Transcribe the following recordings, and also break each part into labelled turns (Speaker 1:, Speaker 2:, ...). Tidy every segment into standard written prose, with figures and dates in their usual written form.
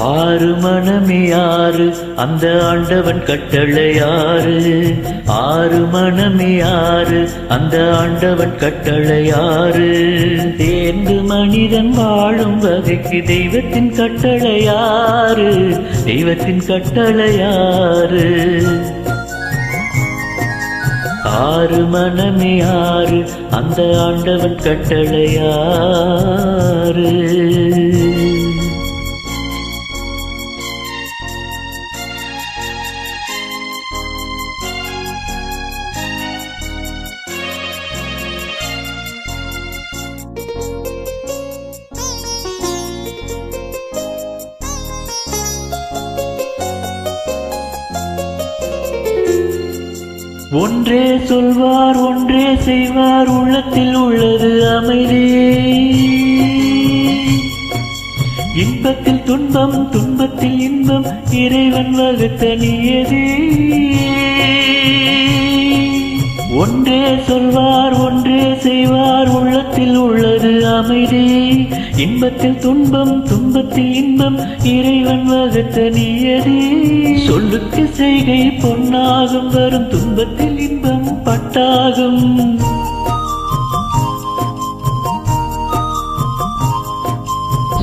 Speaker 1: ஆறு மனமே ஆறு அந்த ஆண்டவன் கட்டளையாறு. ஆறு மனமே ஆறு அந்த ஆண்டவன் கட்டளையாறு. தேர்ந்து மனிதன் வாழும் வகைக்கு தெய்வத்தின் கட்டளையாறு. தெய்வத்தின் கட்டளையாறு. ஆறு மனமே ஆறு அந்த ஆண்டவன் கட்டளையாறு. ஒன்றே சொல்வார் ஒன்றே செய்வார் உள்ளத்தில் உள்ளது அமைதி. இன்பத்தில் துன்பம் துன்பத்தில் இன்பம் இறைவன் வகுத்த நியதி. ஒன்றே சொல்வார் ஒன்றே செய்வார் உள்ளத்தில் உள்ளது அமைதி. இன்பத்தில் துன்பம் துன்பத்தில் இன்பம் இறைவன் வகுத்த நியதி. சொல்லுக்கு செய்கை பொன்னாகும் வரும் துன்பத்தில் இன்பம் பட்டாகும்.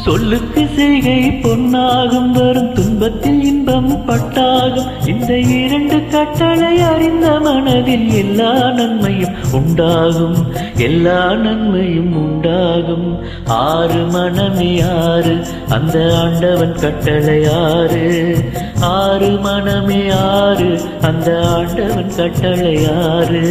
Speaker 1: சொல்லுக்கு செய்கை பொன்னாகும் வரும் துன்பத்தில் இன்பம் பட்டாகும். இந்த இரண்டு கட்டளை அறிந்த மனதில் எல்லா நன்மையும் உண்டாகும். எல்லா நன்மையும் உண்டாகும். ஆறு மனமே ஆறு அந்த ஆண்டவன் கட்டளையாறு. ஆறு மனமே ஆறு அந்த ஆண்டவன் கட்டளையாறு.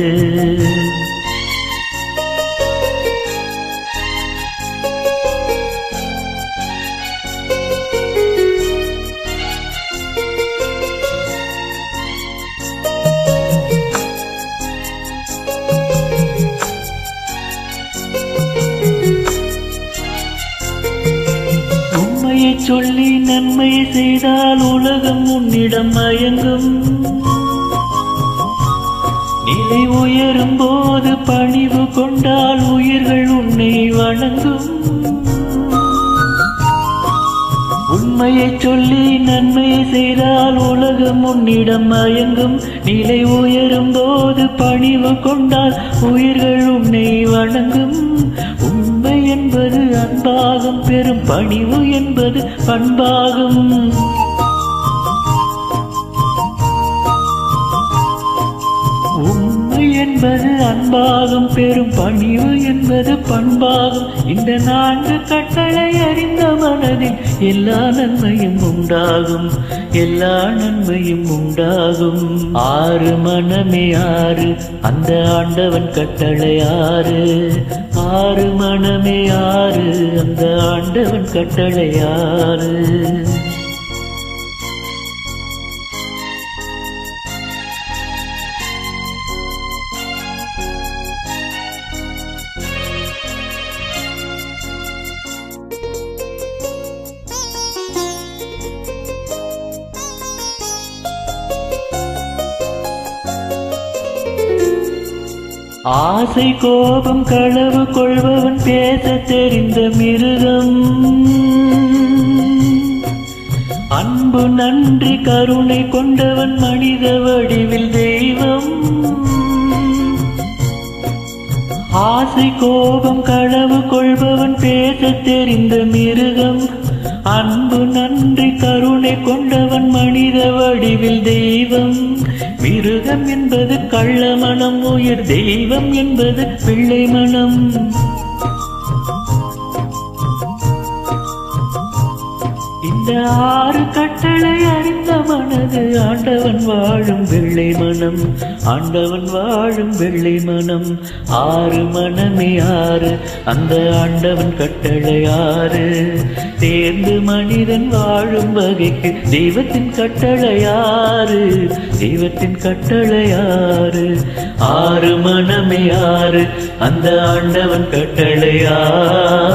Speaker 1: சொல்லி நன்மை செய்தால் உலகம் உன்னிடம் மயங்கும். நிலை உயரும் போது பணிவு கொண்டால் உயிர்கள் உன்னை வணங்கும். உண்மையை சொல்லி நன்மை செய்தால் உலகம் உன்னிடம் மயங்கும். நிலை உயரும் போது பணிவு கொண்டால் உயிர்கள் உன்னை வணங்கும். உண்மை என்பது அன்பாகும். பெரும் பணிவு என்பது பண்பாகும். உண்மை என்பது அன்பாகும். பெரும் பணிவு என்பது பண்பாகும். இந்த நான்கு கட்டளை அறிந்த மனதில் எல்லா நன்மையும் உண்டாகும். எல்லா நன்மையும் உண்டாகும். ஆறு மனமே ஆறு அந்த ஆண்டவன் கட்டளையாறு. ஆறு மனமே ஆறு அந்த ஆண்டவன் கட்டளையாறு. ஆசை கோபம் களவு கொள்பவன் பேச தெரிந்த மிருகம். அன்பு நன்றி கருணை கொண்டவன் மனித வடிவில் தெய்வம். ஆசை கோபம் களவு கொள்பவன் பேச தெரிந்த மிருகம். அன்பு நன்றி கருணை கொண்டவன் மனித வடிவில் தெய்வம். மிருகம் என்பது கள்ள மனம். உயிர் தெய்வம் என்பது பிள்ளை மனம். இந்த ஆறு கட்டளை அறிந்த மனது ஆண்டவன் வாழும் வெள்ளை மனம். ஆண்டவன் வாழும் வெள்ளை மனம். ஆறு மனமே ஆறு அந்த ஆண்டவன் கட்டளையாறு. தேர்ந்து மனிதன் வாழும் வகைக்கு தெய்வத்தின் கட்டளையாறு. தெய்வத்தின் கட்டளையாறு. ஆறு மனமே ஆறு அந்த ஆண்டவன் கட்டளையாறு.